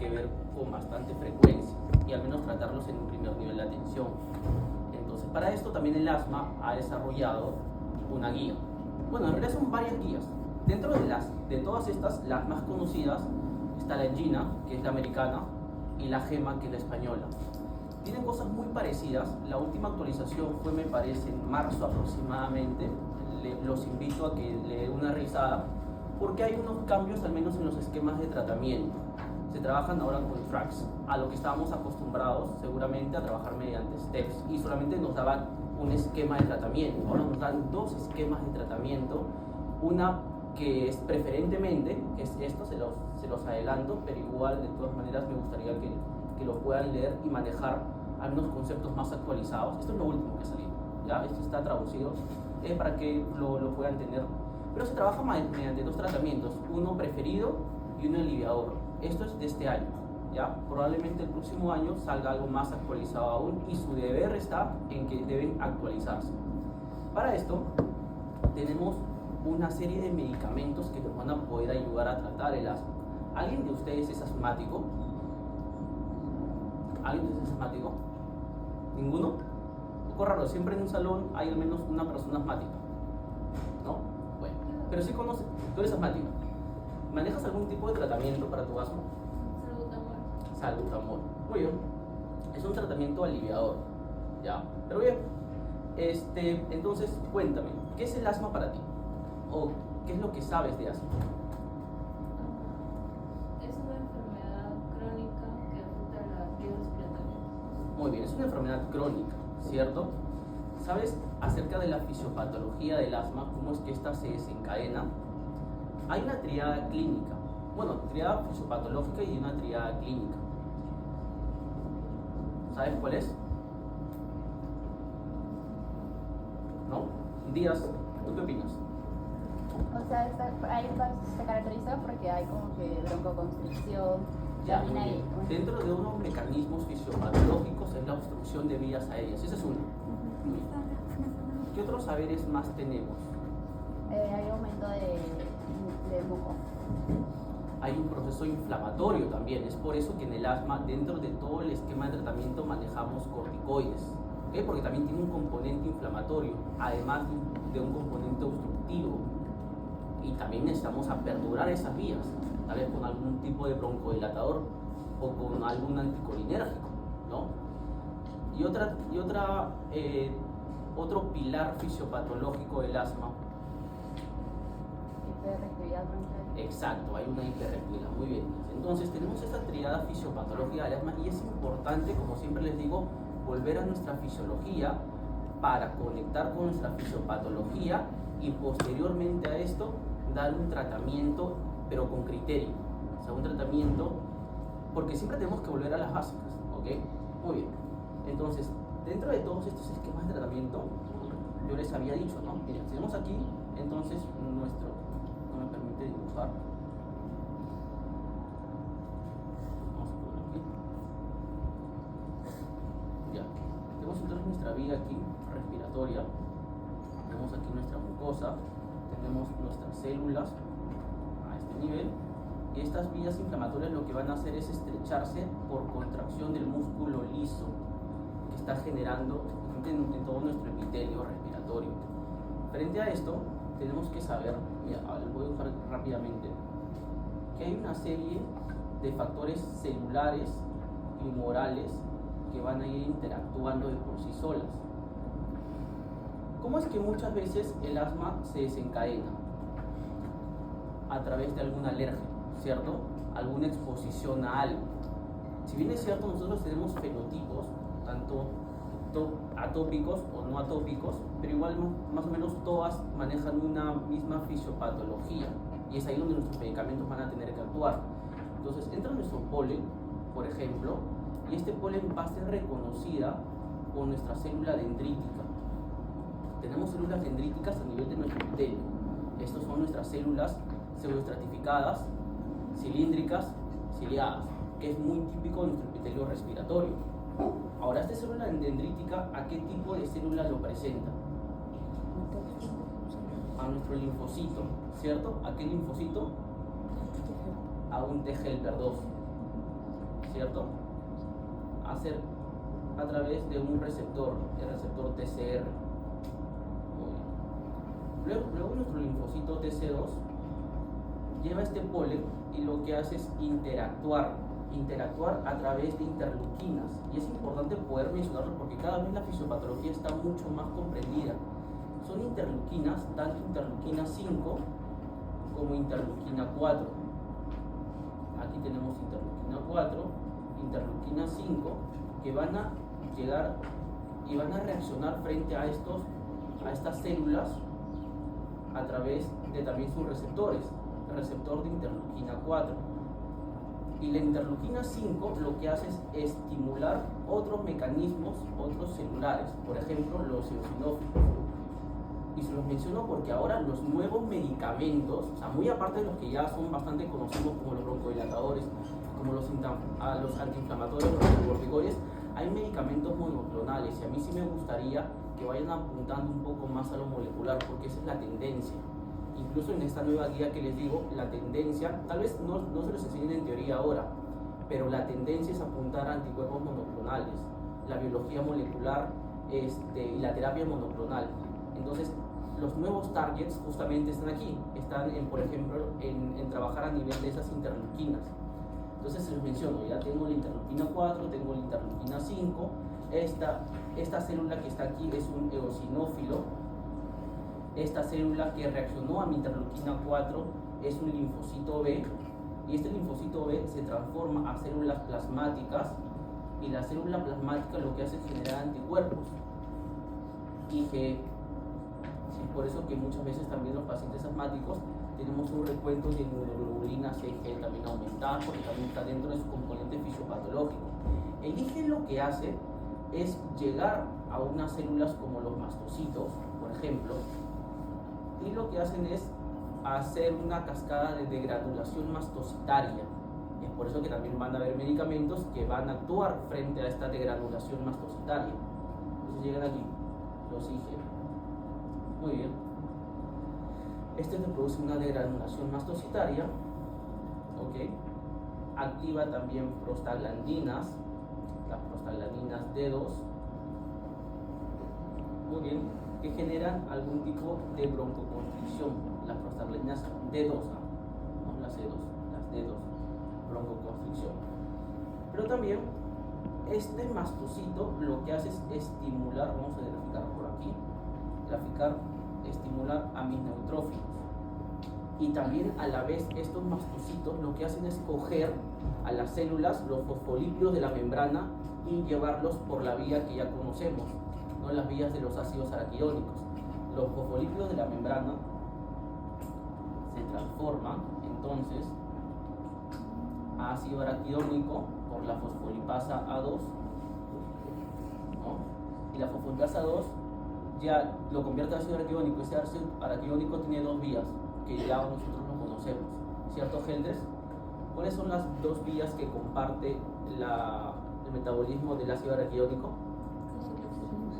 que ver con bastante frecuencia y al menos tratarlos en un primer nivel de atención. Entonces, para esto también el asma ha desarrollado una guía. Bueno, en realidad son varias guías. Dentro de todas estas, las más conocidas, está la Engina, que es la americana, y la GEMA, que es la española. Tienen cosas muy parecidas. La última actualización fue, me parece, en marzo aproximadamente. Los invito a que le den una revisada, porque hay unos cambios al menos en los esquemas de tratamiento. Se trabajan ahora con tracks, a lo que estábamos acostumbrados seguramente a trabajar mediante steps, y solamente nos daban un esquema de tratamiento. Ahora nos dan dos esquemas de tratamiento, una que es preferentemente, que es esto, se los adelanto, pero igual de todas maneras me gustaría que lo puedan leer y manejar algunos conceptos más actualizados. Esto es lo último que ha salido, ¿ya? Esto está traducido para que lo puedan tener. Pero se trabaja mediante dos tratamientos, uno preferido y uno aliviador. Esto es de este año, ¿ya? Probablemente el próximo año salga algo más actualizado aún, y su deber está en que deben actualizarse. Para esto tenemos una serie de medicamentos que nos van a poder ayudar a tratar el asma. ¿Alguien de ustedes es asmático? ¿Alguien de ustedes es asmático? ¿Ninguno? Un poco raro, siempre en un salón hay al menos una persona asmática, ¿no? Bueno, pero sí conoces, tú eres asmática. ¿Manejas algún tipo de tratamiento para tu asma? Salbutamol. Salbutamol, muy bien. Es un tratamiento aliviador, ¿ya? Pero bien, entonces cuéntame, ¿qué es el asma para ti? ¿O qué es lo que sabes de asma? Es una enfermedad crónica que afecta a las vías respiratorias. Muy bien, es una enfermedad crónica, ¿cierto? ¿Sabes acerca de la fisiopatología del asma? ¿Cómo es que esta se desencadena? Hay una triada clínica, bueno, triada fisiopatológica y una triada clínica. ¿Sabes cuál es? ¿No? Díaz, ¿tú qué opinas? O sea, se caracteriza porque hay como que broncoconstricción, Ya, también muy hay bien. Dentro de unos mecanismos fisiopatológicos es la obstrucción de vías aéreas, esa es una. Muy bien. ¿Qué otros saberes más tenemos? hay aumento de moco. Hay un proceso inflamatorio también, es por eso que en el asma, dentro de todo el esquema de tratamiento, manejamos corticoides, ¿okay? Porque también tiene un componente inflamatorio, además de un componente obstructivo, y también necesitamos aperturar esas vías, tal vez con algún tipo de broncodilatador o con algún anticolinérgico, ¿no? Otro pilar fisiopatológico del asma. Hiperreactividad bronquial. Exacto, hay una hiperreactividad, muy bien. Entonces tenemos esta triada fisiopatológica del asma, y es importante, como siempre les digo, volver a nuestra fisiología para conectar con nuestra fisiopatología, y posteriormente a esto dar un tratamiento, pero con criterio. O sea, un tratamiento, porque siempre tenemos que volver a las básicas, ¿ok? Muy bien. Entonces, dentro de todos estos esquemas de tratamiento, yo les había dicho, ¿no? Miren, tenemos aquí, entonces, nuestro, no me permite dibujar. Vamos a poner aquí. Ya. Tenemos entonces nuestra vía aquí, respiratoria. Tenemos aquí nuestra mucosa. Tenemos nuestras células a este nivel. Y estas vías inflamatorias lo que van a hacer es estrecharse por contracción del músculo liso que está generando en todo nuestro epitelio respiratorio. Frente a esto, tenemos que saber, mira, lo voy a dibujar rápidamente, que hay una serie de factores celulares y humorales que van a ir interactuando de por sí solas. ¿Cómo es que muchas veces el asma se desencadena? A través de alguna alergia, ¿cierto? Alguna exposición a algo. Si bien es cierto, nosotros tenemos fenotipos, tanto atópicos o no atópicos, pero igual más o menos todas manejan una misma fisiopatología, y es ahí donde nuestros medicamentos van a tener que actuar. Entonces entra nuestro polen, por ejemplo, y este polen va a ser reconocida por nuestra célula dendrítica. Tenemos células dendríticas a nivel de nuestro epitelio. Estas son nuestras células pseudoestratificadas, cilíndricas, ciliadas, que es muy típico de nuestro epitelio respiratorio. Ahora, esta célula dendrítica, ¿a qué tipo de célula lo presenta? A nuestro linfocito, ¿cierto? ¿A qué linfocito? A un T helper 2. ¿cierto? A través de un receptor, el receptor TCR. Muy bien. Luego nuestro linfocito TC2 lleva este polen y lo que hace es interactuar a través de interleuquinas. Y es importante poder mencionarlo porque cada vez la fisiopatología está mucho más comprendida. Son interleuquinas, tanto interleuquina 5 como interleuquina 4. Aquí tenemos interleuquina 4, interleuquina 5, que van a llegar y van a reaccionar frente a estas células a través de también sus receptores, el receptor de interleuquina 4. Y la interleuquina 5 lo que hace es estimular otros mecanismos, otros celulares, por ejemplo los eosinófilos. Y se los menciono porque ahora los nuevos medicamentos, o sea, muy aparte de los que ya son bastante conocidos como los broncodilatadores, como los antiinflamatorios, los anticorticoides, hay medicamentos monoclonales y a mí sí me gustaría que vayan apuntando un poco más a lo molecular porque esa es la tendencia. Incluso en esta nueva guía que les digo, la tendencia, tal vez no se los enseñen en teoría ahora, pero la tendencia es apuntar a anticuerpos monoclonales, la biología molecular y la terapia monoclonal. Entonces, los nuevos targets justamente están aquí, están por ejemplo en trabajar a nivel de esas interleuquinas. Entonces se los menciono, ya tengo la interleuquina 4, tengo la interleuquina 5, esta célula que está aquí es un eosinófilo. Esta célula que reaccionó a mi interleuquina 4 es un linfocito B, y este linfocito B se transforma a células plasmáticas, y la célula plasmática lo que hace es generar anticuerpos. Y que, sí, por eso que muchas veces también los pacientes asmáticos tenemos un recuento de inmunoglobulinas IgG también aumentada, porque también está dentro de su componente fisiopatológico. El IgG lo que hace es llegar a unas células como los mastocitos, por ejemplo, y lo que hacen es hacer una cascada de degranulación mastocitaria. Es por eso que también van a haber medicamentos que van a actuar frente a esta degranulación mastocitaria. Entonces llegan aquí los IgG. Muy bien. Este me produce una degranulación mastocitaria. ¿Ok? Activa también prostaglandinas, las prostaglandinas D2. Muy bien. Que generan algún tipo de broncoconstricción, las prostaglandinas D2, no las C2, las D2, broncoconstricción. Pero también este mastocito lo que hace es estimular, vamos a graficar por aquí, estimular a mis neutrófilos. Y también a la vez estos mastocitos lo que hacen es coger a las células, los fosfolípidos de la membrana y llevarlos por la vía que ya conocemos, ¿no? Las vías de los ácidos araquidónicos. Los fosfolípidos de la membrana se transforman entonces a ácido araquidónico por la fosfolipasa A2, ¿no? Y la fosfolipasa A2 ya lo convierte en ácido araquidónico. Ese ácido araquidónico tiene dos vías que ya nosotros lo conocemos, ¿cierto, Geldres? ¿Cuáles son las dos vías que comparte el metabolismo del ácido araquidónico?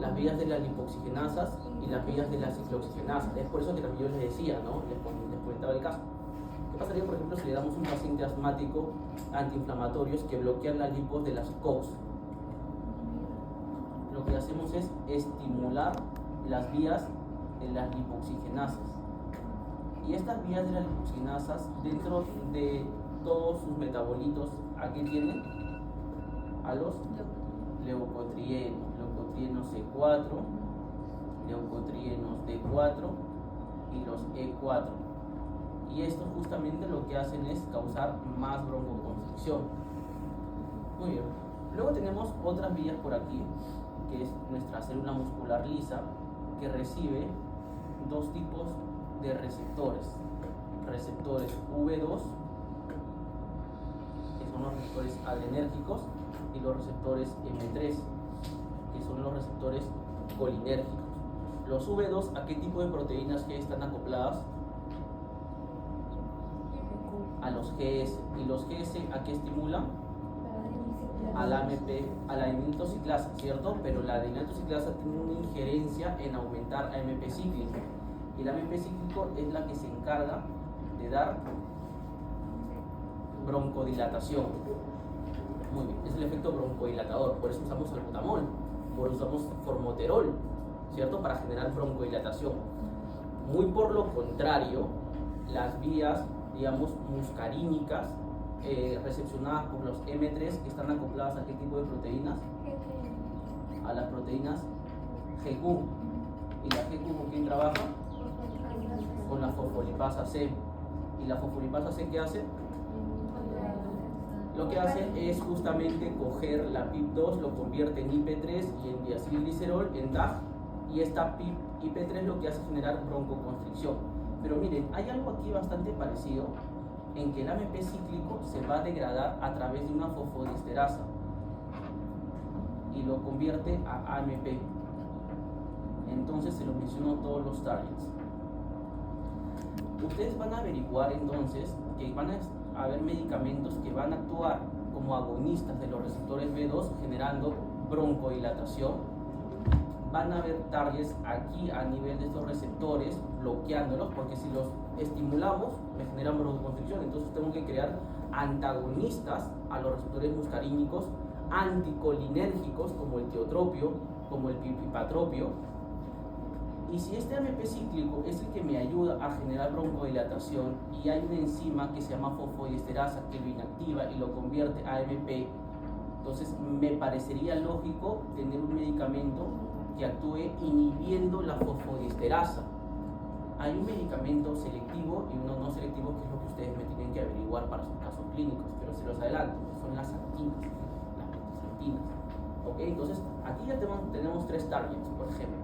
Las vías de las lipoxigenasas y las vías de las ciclooxigenasas. Es por eso que también yo les decía, ¿no? Les comentaba el caso. ¿Qué pasaría, por ejemplo, si le damos a un paciente asmático antiinflamatorios que bloquean las lipos de las COX? Lo que hacemos es estimular las vías de las lipoxigenasas. Y estas vías de las lipoxigenasas, dentro de todos sus metabolitos, ¿a qué tienen? A los leucotrienos. Leucotrienos C4, leucotrienos D4 y los E4. Y esto justamente lo que hacen es causar más broncoconstricción. Muy bien. Luego tenemos otras vías por aquí, que es nuestra célula muscular lisa, que recibe dos tipos de receptores. Receptores V2, que son los receptores adrenérgicos, y los receptores M3, que son los receptores colinérgicos. Los V2, ¿a qué tipo de proteínas G están acopladas? A los GS. ¿Y los GS a qué estimulan? A la adenina ciclasa, ¿cierto? Pero la adenina ciclasa tiene una injerencia en aumentar AMP cíclico. Y el AMP cíclico es la que se encarga de dar broncodilatación. Muy bien. broncodilatador, por eso usamos salbutamol, por eso usamos formoterol, ¿cierto? Para generar broncodilatación. Muy por lo contrario, las vías, digamos, muscarínicas, recepcionadas por los M3, que están acopladas a qué tipo de proteínas, a las proteínas GQ. ¿Y la GQ con quién trabaja? Con la fosfolipasa C. ¿Y la fosfolipasa C qué hace? Lo que hace es justamente coger la PIP2, lo convierte en IP3 y en diacilglicerol, en DAG, y esta IP3 lo que hace es generar broncoconstricción. Pero miren, hay algo aquí bastante parecido, en que el AMP cíclico se va a degradar a través de una fosfodiesterasa y lo convierte a AMP. Entonces se los menciono todos los targets. Ustedes van a averiguar entonces que van a haber medicamentos que van a actuar como agonistas de los receptores B2 generando broncodilatación. Van a haber targets aquí a nivel de estos receptores bloqueándolos, porque si los estimulamos me generan broncoconstricción. Entonces tengo que crear antagonistas a los receptores muscarínicos, anticolinérgicos como el tiotropio, como el pipipatropio. Y si este AMP cíclico es el que me ayuda a generar broncodilatación y hay una enzima que se llama fosfodiesterasa que lo inactiva y lo convierte a AMP, entonces me parecería lógico tener un medicamento que actúe inhibiendo la fosfodiesterasa. Hay un medicamento selectivo y uno no selectivo, que es lo que ustedes me tienen que averiguar para sus casos clínicos, pero se los adelanto, son las actinas, las metisantinas. ¿Ok? Entonces aquí ya tenemos tres targets, por ejemplo.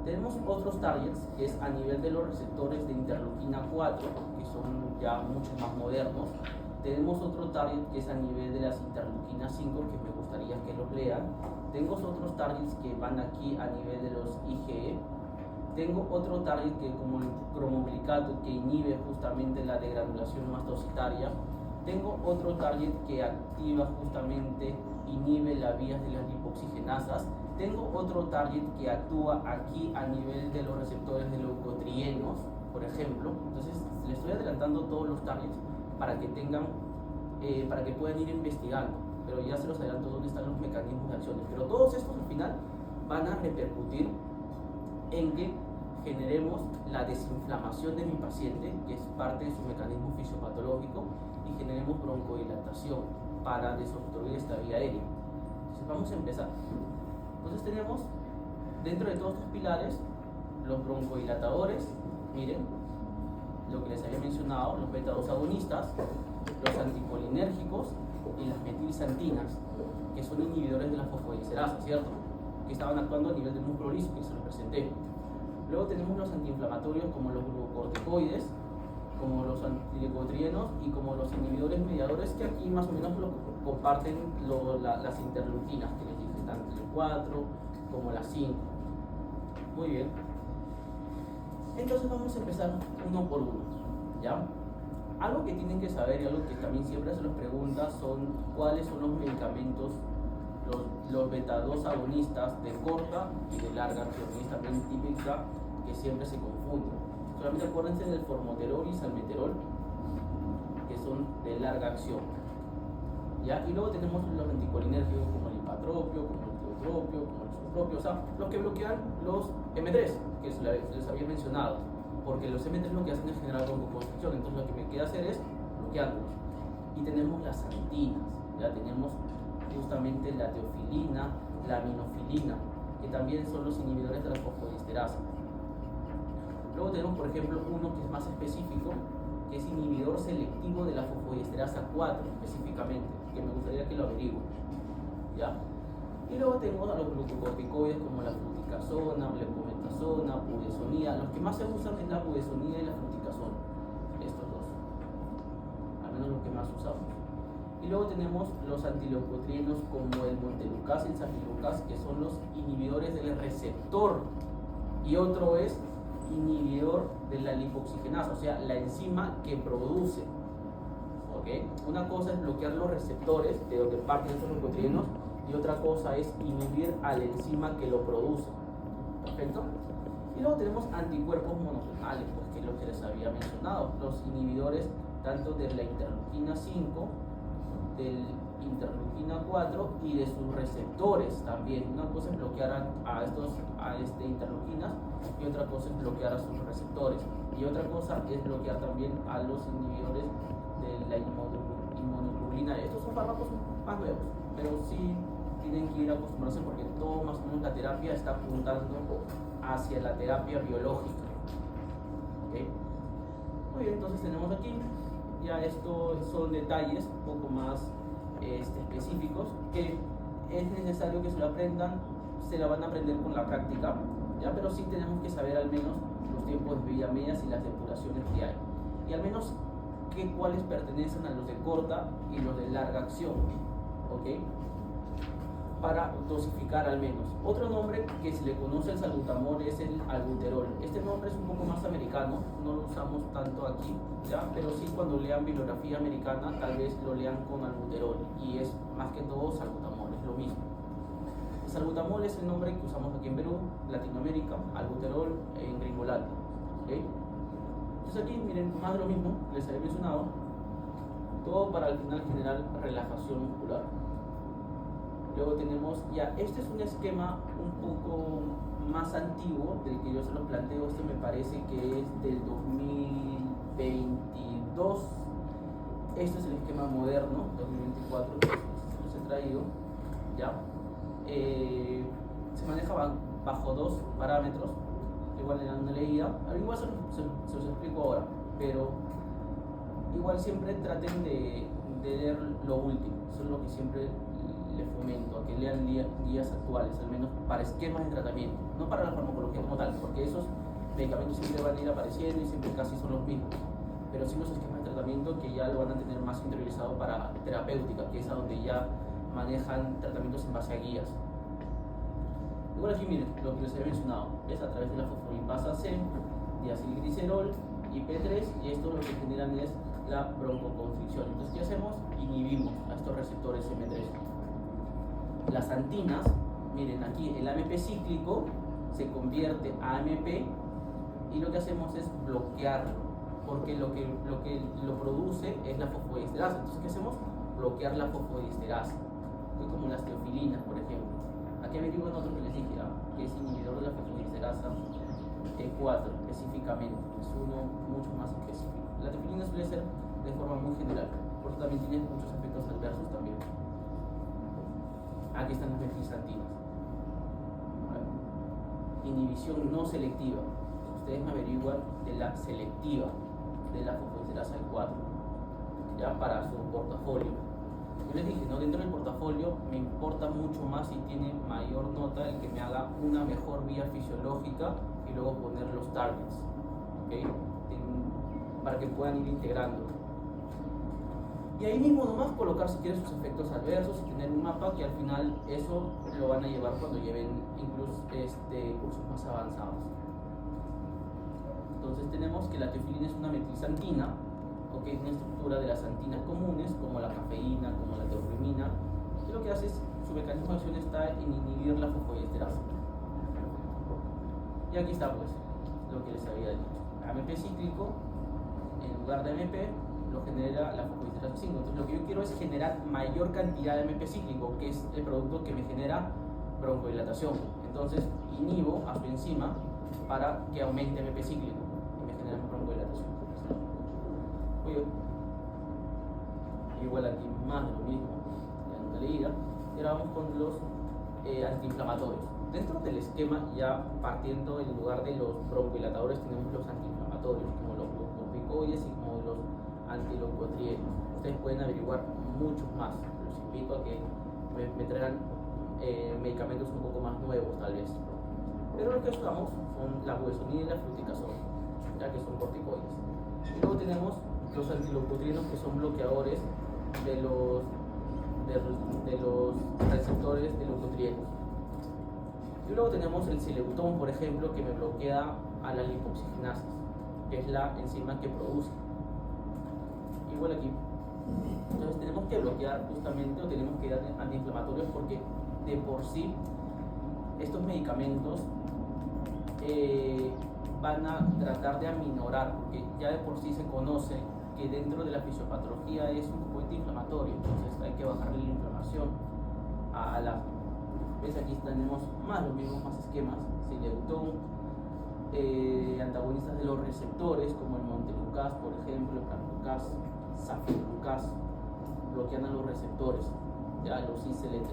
Tenemos otros targets que es a nivel de los receptores de interleuquina 4, que son ya mucho más modernos. Tenemos otro target que es a nivel de las interleuquinas 5, que me gustaría que los lean. Tengo otros targets que van aquí a nivel de los IgE. Tengo otro target que como el cromoglicato, que inhibe justamente la degranulación mastocitaria. Tengo otro target que activa justamente, inhibe las vías de las lipoxigenasas. Tengo otro target que actúa aquí a nivel de los receptores de leucotrienos, por ejemplo. Entonces les estoy adelantando todos los targets para que tengan, para que puedan ir investigando. Pero ya se los adelanto dónde están los mecanismos de acciones. Pero todos estos al final van a repercutir en que generemos la desinflamación de mi paciente, que es parte de su mecanismo fisiopatológico, y generemos broncodilatación para desobstruir esta vía aérea. Entonces vamos a empezar. Entonces tenemos dentro de todos estos pilares los broncodilatadores, miren, lo que les había mencionado, los beta-2 agonistas, los anticolinérgicos y las metilsantinas, que son inhibidores de la fosfodiesterasa, ¿cierto? Que estaban actuando a nivel del músculo liso, que se los presenté. Luego tenemos los antiinflamatorios como los glucocorticoides, como los antileucotrienos y como los inhibidores mediadores, que aquí más o menos lo comparten las interleuquinas que les dije, tanto el 4 como la 5. Muy bien. Entonces vamos a empezar uno por uno, ¿ya? Algo que tienen que saber y algo que también siempre se los pregunta son cuáles son los medicamentos, los beta-2 agonistas de corta y de larga acción, y es también típica que siempre se confunden. Solamente acuérdense del formoterol y salmeterol, que son de larga acción, ¿ya? Y luego tenemos los anticolinérgicos como el hipatropio, como el tiotropio, como el subtropio, o sea, los que bloquean los M3, que les había mencionado, porque los M3 lo que hacen es generar broncoconstricción, entonces lo que me queda hacer es bloquearlos. Y tenemos las antinas, ya tenemos justamente la teofilina, la aminofilina, que también son los inhibidores de la fosfodiesterasa. Luego tenemos, por ejemplo, uno que es más específico, que es inhibidor selectivo de la fosfodiesterasa 4 específicamente, que me gustaría que lo averigüen, ¿ya? Y luego tenemos a los glucocorticoides como la fluticasona, blecometasona, budesonida. Los que más se usan es la budesonida y la fluticasona, estos dos, al menos los que más usamos. Y luego tenemos los antileucotrienos como el montelukast y el zafirlukast, que son los inhibidores del receptor, y otro es inhibidor de la lipoxigenasa, o sea, la enzima que produce. ¿Okay? Una cosa es bloquear los receptores de donde parten estos leucotrienos, y otra cosa es inhibir a la enzima que lo produce. ¿Perfecto? Y luego tenemos anticuerpos monoclonales, pues, que es lo que les había mencionado, los inhibidores tanto de la interleuquina 5, del interleuquina 4 y de sus receptores también. Una cosa es bloquear a interleuquinas y otra cosa es bloquear a sus receptores. Y otra cosa es bloquear también a los inhibidores de la inmunoglobulina. Estos son fármacos más nuevos, pero sí tienen que ir acostumbrarse porque todo más o menos la terapia está apuntando hacia la terapia biológica. ¿Okay? Muy bien, entonces tenemos aquí, ya estos son detalles un poco más específicos que es necesario que se lo aprendan, se la van a aprender con la práctica, ¿ya? Pero sí tenemos que saber al menos los tiempos de vida medias y las depuraciones que hay. Y al menos cuáles pertenecen a los de corta y los de larga acción, ¿ok? Para dosificar al menos. Otro nombre que se le conoce al salbutamol es el albuterol. Este nombre es un poco más americano, no lo usamos tanto aquí, ¿ya? Pero sí cuando lean bibliografía americana tal vez lo lean con albuterol y es más que todo salbutamol, es lo mismo. El salbutamol es el nombre que usamos aquí en Perú, Latinoamérica, albuterol en Gringolandia, ¿ok? Entonces aquí miren, más de lo mismo, les había mencionado, todo para al final generar relajación muscular. Luego tenemos ya, este es un esquema un poco más antiguo del que yo se los planteo, este me parece que es del 2022, este es el esquema moderno, 2024, que se los he traído, ya. Se maneja bajo dos parámetros, igual en una leída, igual se los explico ahora, pero igual siempre traten de leer lo último, eso es lo que siempre les fomento, a que lean guías actuales, al menos para esquemas de tratamiento, no para la farmacología como tal, porque esos medicamentos siempre van a ir apareciendo y siempre casi son los mismos, pero sí los esquemas de tratamiento que ya lo van a tener más interiorizado para terapéutica, que es a donde ya manejan tratamientos en base a guías. Igual aquí miren, lo que les he mencionado es a través de la fosfolipasa C, diacilglicerol y P3, y esto lo que generan es la broncoconstricción. Entonces, ¿qué hacemos? Inhibimos a estos receptores M3. Las antinas, miren aquí, el AMP cíclico se convierte a AMP y lo que hacemos es bloquearlo, porque lo que lo produce es la fosfodiesterasa. Entonces, ¿qué hacemos? Bloquear la fosfodiesterasa, como las teofilinas, por ejemplo. Aquí averiguan otro que les dije, que es inhibidor de la fosfodiesterasa E4 específicamente, es uno mucho más específico. La teofilina suele ser de forma muy general, por eso también tiene muchos efectos adversos también. Aquí están las metilxantinas. Inhibición no selectiva. Ustedes me averiguan de la selectiva de la fosfodiesterasa E4, ya para su portafolio. Yo les dije, ¿no? Dentro del portafolio me importa mucho más si tiene mayor nota el que me haga una mejor vía fisiológica y luego poner los targets, ¿okay? Para que puedan ir integrando. Y ahí mismo nomás colocar si quieren sus efectos adversos y tener un mapa que al final eso lo van a llevar cuando lleven incluso cursos más avanzados. Entonces tenemos que la teofilina es una metilxantina, que es una estructura de las antinas comunes, como la cafeína, como la teofilina, y lo que hace es, su mecanismo de acción está en inhibir la fosfodiesterasa. Y aquí está pues, lo que les había dicho. AMP cíclico, en lugar de AMP, lo genera la fosfodiesterasa 5. Entonces lo que yo quiero es generar mayor cantidad de AMP cíclico, que es el producto que me genera broncodilatación. Entonces inhibo a su enzima para que aumente AMP cíclico y me genera broncodilatación. Igual aquí más de lo mismo, ya no leída. Y ahora vamos con los antiinflamatorios. Dentro del esquema, ya partiendo en lugar de los broncodilatadores, tenemos los antiinflamatorios, como los glucocorticoides y como los antileucotrienos. Ustedes pueden averiguar muchos más. Los invito a que me traigan medicamentos un poco más nuevos, tal vez. Pero lo que usamos son la budesonida y la fluticasona, ya que son corticoides. Y luego tenemos los antileucotrienos, que son bloqueadores de los receptores de leucotrienos. Y luego tenemos el sileutón, por ejemplo, que me bloquea a la lipoxigenases, que es la enzima que produce. Igual aquí. Entonces tenemos que bloquear justamente, o tenemos que dar antiinflamatorios, porque de por sí estos medicamentos van a tratar de aminorar, porque ya de por sí se conoce que dentro de la fisiopatología es un poco inflamatorio, entonces hay que bajarle la inflamación. aquí tenemos más los mismos más esquemas, Celeutón, antagonistas de los receptores como el Montelukast, por ejemplo, el Pralucast, Zafirlukast, bloquean a los receptores, ya los ICL3.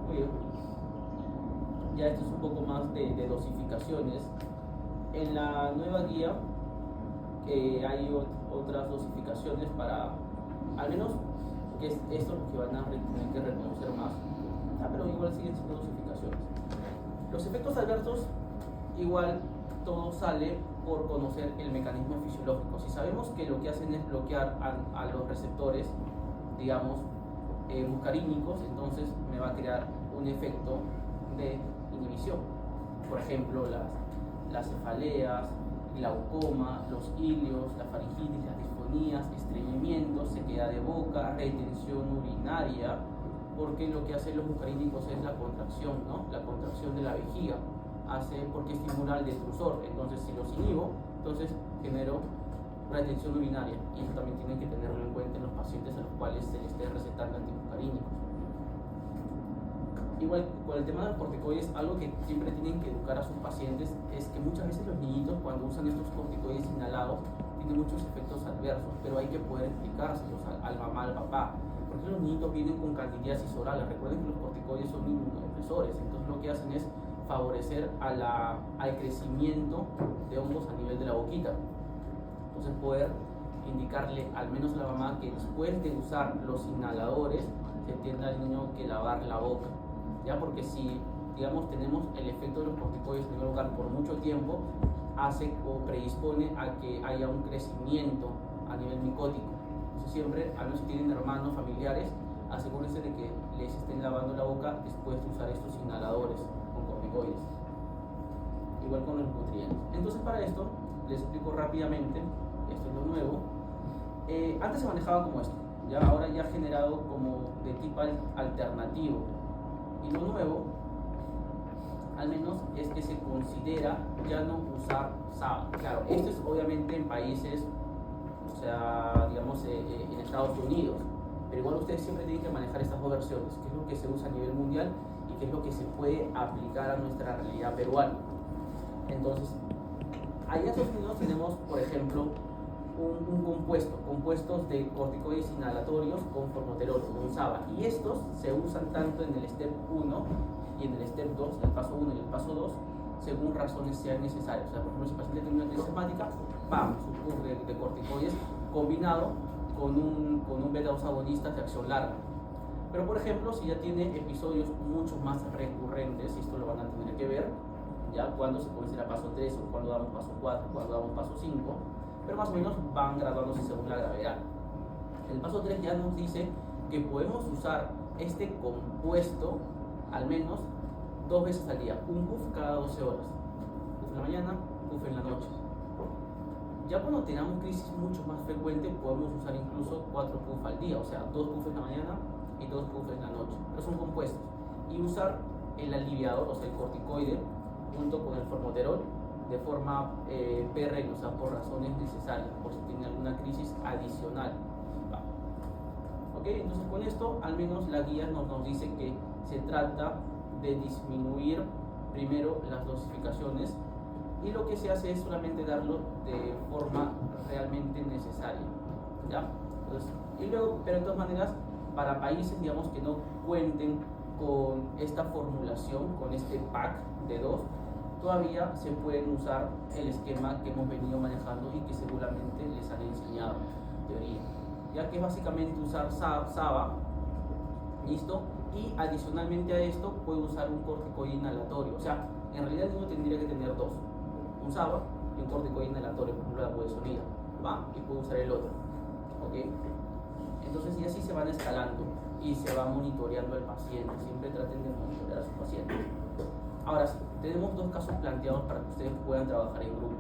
Muy bien. Ya esto es un poco más de dosificaciones. En la nueva guía hay otras dosificaciones para, al menos, que es esto lo que van a tener que reconocer más, pero igual siguen siendo dosificaciones. Los efectos adversos, igual todo sale por conocer el mecanismo fisiológico. Si sabemos que lo que hacen es bloquear a los receptores, digamos, muscarínicos, entonces me va a crear un efecto de inhibición. Por ejemplo, las cefaleas, glaucoma, los ilios, la faringitis, las disfonías, estreñimiento, sequedad de boca, retención urinaria, porque lo que hacen los muscarínicos es la contracción, ¿no? La contracción de la vejiga, porque estimula el detrusor. Entonces, si los inhibo, entonces genero retención urinaria, y eso también tienen que tenerlo en cuenta en los pacientes a los cuales se les esté recetando antimuscarínicos. Igual con el tema de los corticoides, algo que siempre tienen que educar a sus pacientes es que muchas veces los niñitos, cuando usan estos corticoides inhalados, tienen muchos efectos adversos, pero hay que poder explicárselos al mamá, al papá, porque los niñitos vienen con candidiasis oral. Recuerden que los corticoides son inmunodepresores, entonces lo que hacen es favorecer al crecimiento de hongos a nivel de la boquita. Entonces poder indicarle al menos a la mamá que después de usar los inhaladores se entienda al niño que lavar la boca, ya, porque si, digamos, tenemos el efecto de los corticoides en primer lugar por mucho tiempo, hace o predispone a que haya un crecimiento a nivel micótico. Entonces siempre, al menos si tienen hermanos, familiares, asegúrense de que les estén lavando la boca después de usar estos inhaladores con corticoides. Igual con los nutrientes. Entonces, para esto les explico rápidamente. Esto es lo nuevo. Antes se manejaba como esto, ya ahora ya generado como de tipo alternativo. Y lo nuevo, al menos, es que se considera ya no usar SABA. Claro, esto es obviamente en países, o sea, digamos en Estados Unidos, pero igual ustedes siempre tienen que manejar estas dos versiones, qué es lo que se usa a nivel mundial y qué es lo que se puede aplicar a nuestra realidad peruana. Entonces, allá en Estados Unidos tenemos, por ejemplo, compuestos de corticoides inhalatorios con formoterol, con SABA, y estos se usan tanto en el STEP 1 y en el STEP 2, en el paso 1 y el paso 2, según razones sean necesarias. O sea, por ejemplo, si el paciente tiene una crisis hepática, su curso de corticoides combinado con un beta-2 agonista de acción larga. Pero por ejemplo, si ya tiene episodios mucho más recurrentes, y esto lo van a tener que ver, ya cuando se considera paso 3 o cuando damos paso 4, cuando damos paso 5, pero más o menos van graduándose según la gravedad. El paso 3 ya nos dice que podemos usar este compuesto al menos 2 veces al día, un puff cada 12 horas, puff en la mañana, puff en la noche. Ya cuando tengamos crisis mucho más frecuentes, podemos usar incluso 4 puffs al día, o sea, 2 puffs en la mañana y 2 puffs en la noche, pero son compuestos. Y usar el aliviador, o sea, el corticoide, junto con el formoterol, de forma PRN, o sea, por razones necesarias, por si tiene alguna crisis adicional. ¿Ok? Entonces con esto, al menos la guía nos dice que se trata de disminuir primero las dosificaciones, y lo que se hace es solamente darlo de forma realmente necesaria, ¿ya? Entonces, y luego, pero de todas maneras, para países, digamos, que no cuenten con esta formulación, con este pack de 2, todavía se pueden usar el esquema que hemos venido manejando y que seguramente les han enseñado, en teoría, ya que es básicamente usar SABA, ¿listo? Y adicionalmente a esto puede usar un corticoide inhalatorio. O sea, en realidad uno tendría que tener 2, un SABA y un corticoide inhalatorio, por ejemplo la budesonida, ¿va? Y puede usar el otro, ¿ok? Entonces, y así se van escalando y se va monitoreando al paciente. Siempre traten de monitorear a sus pacientes. Ahora sí, tenemos 2 casos planteados para que ustedes puedan trabajar en grupo.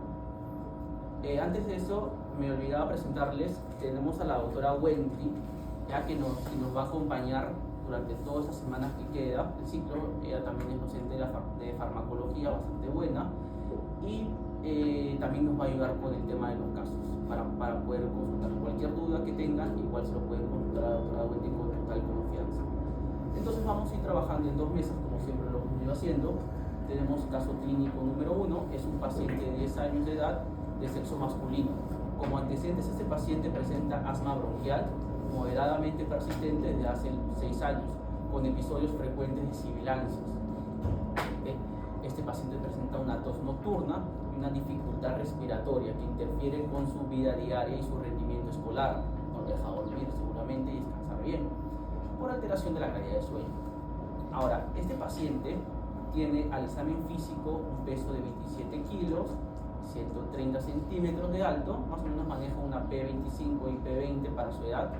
Antes de eso, me olvidaba presentarles, tenemos a la doctora Wendy, ya que nos va a acompañar durante todas estas semanas que queda el ciclo. Ella también es docente de farmacología, bastante buena, y también nos va a ayudar con el tema de los casos, para poder consultar cualquier duda que tengan. Igual se lo pueden consultar a la doctora Wendy con total confianza. Entonces vamos a ir trabajando en 2 mesas, como siempre lo hemos ido haciendo. Tenemos caso clínico número 1, es un paciente de 10 años de edad, de sexo masculino. Como antecedentes, este paciente presenta asma bronquial moderadamente persistente desde hace 6 años, con episodios frecuentes de sibilancias. Este paciente presenta una tos nocturna y una dificultad respiratoria que interfiere con su vida diaria y su rendimiento escolar. No le deja dormir seguramente y descansar bien, por alteración de la calidad de sueño. Ahora, este paciente tiene al examen físico un peso de 27 kilos, 130 centímetros de alto, más o menos maneja una P25 y P20 para su edad,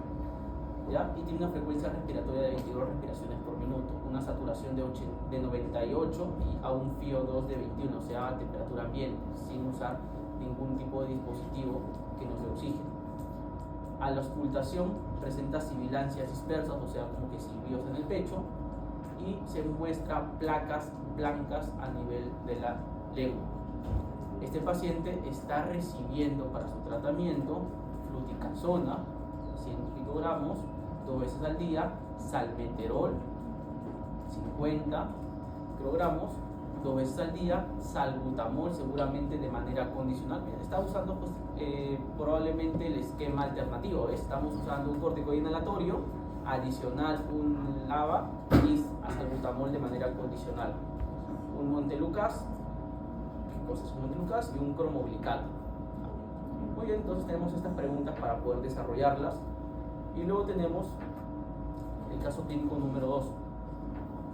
¿ya? Y tiene una frecuencia respiratoria de 22 respiraciones por minuto, una saturación de 98 y a un FiO2 de 21, o sea, a temperatura ambiente, sin usar ningún tipo de dispositivo que nos dé oxígeno. A la auscultación presenta sibilancias dispersas, o sea, como que silbidos en el pecho, y se muestra placas blancas a nivel de la lengua. Este paciente está recibiendo para su tratamiento fluticasona, 100 picogramos, 2 veces al día, salmeterol, 50 microgramos, 2 veces al día, salbutamol, seguramente de manera condicional. Está usando pues, probablemente el esquema alternativo. Estamos usando un corticoide inhalatorio, adicional un LABA y salbutamol de manera condicional. Un Montelukast, ¿qué cosa es un Montelukast? Y un cromoglicato. Muy bien, entonces tenemos estas preguntas para poder desarrollarlas. Y luego tenemos el caso clínico número 2,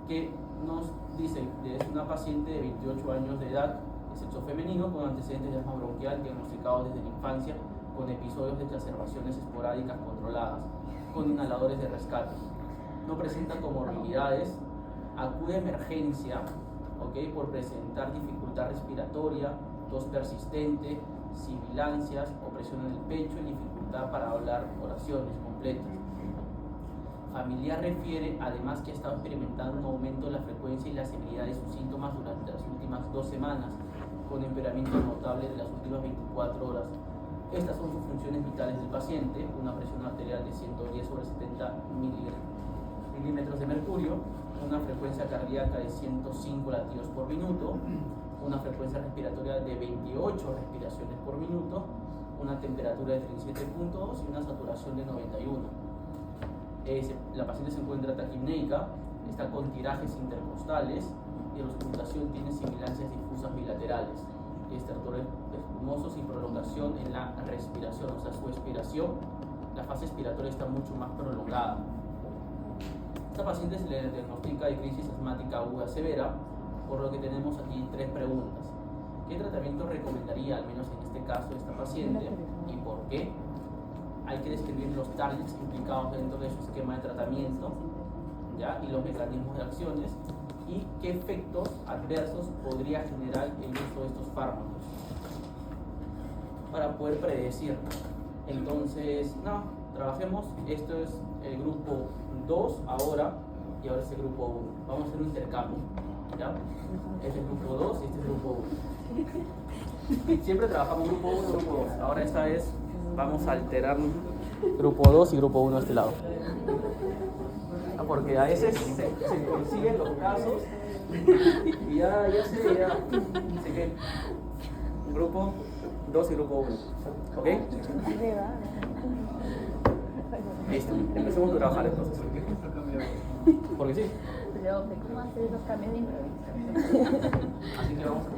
que nos dice que es una paciente de 28 años de edad, de sexo femenino, con antecedentes de asma bronquial diagnosticados desde la infancia, con episodios de exacerbaciones esporádicas controladas, con inhaladores de rescate. No presenta comorbilidades, acude a emergencia, ¿okay? Por presentar dificultad respiratoria, tos persistente, sibilancias, opresión en el pecho y dificultad para hablar oraciones completas. Familiar refiere además que ha estado experimentando un aumento de la frecuencia y la severidad de sus síntomas durante las últimas 2 semanas, con empeoramiento notable de las últimas 24 horas. Estas son sus funciones vitales del paciente: una presión arterial de 110/70 milímetros de mercurio, una frecuencia cardíaca de 105 latidos por minuto, una frecuencia respiratoria de 28 respiraciones por minuto, una temperatura de 37.2 y una saturación de 91. La paciente se encuentra taquipneica, está con tirajes intercostales y la auscultación tiene sibilancias difusas bilaterales, estertores espumosos y prolongación en la respiración, o sea, su expiración, la fase expiratoria está mucho más prolongada. Esta paciente se le diagnostica de crisis asmática aguda severa, por lo que tenemos aquí 3 preguntas. ¿Qué tratamiento recomendaría, al menos en este caso, esta paciente y por qué? Hay que describir los targets implicados dentro de su esquema de tratamiento, ¿ya? Y los mecanismos de acciones y qué efectos adversos podría generar el uso de estos fármacos para poder predecir. Entonces, trabajemos. Esto es el grupo 2 ahora y ahora es el grupo 1. Vamos a hacer un intercambio, ¿ya? Este es el grupo 2 y este es el grupo 1. Siempre trabajamos grupo 1 y grupo 2. Ahora esta vez vamos a alterar grupo 2 y grupo 1 a este lado. Porque a veces se consiguen los casos y ya sé que grupo 2 y grupo 1. ¿Ok? Listo, empecemos a trabajar entonces. Porque sí. Pero, ¿cómo hacer esos cambios de improvisación? Así que vamos a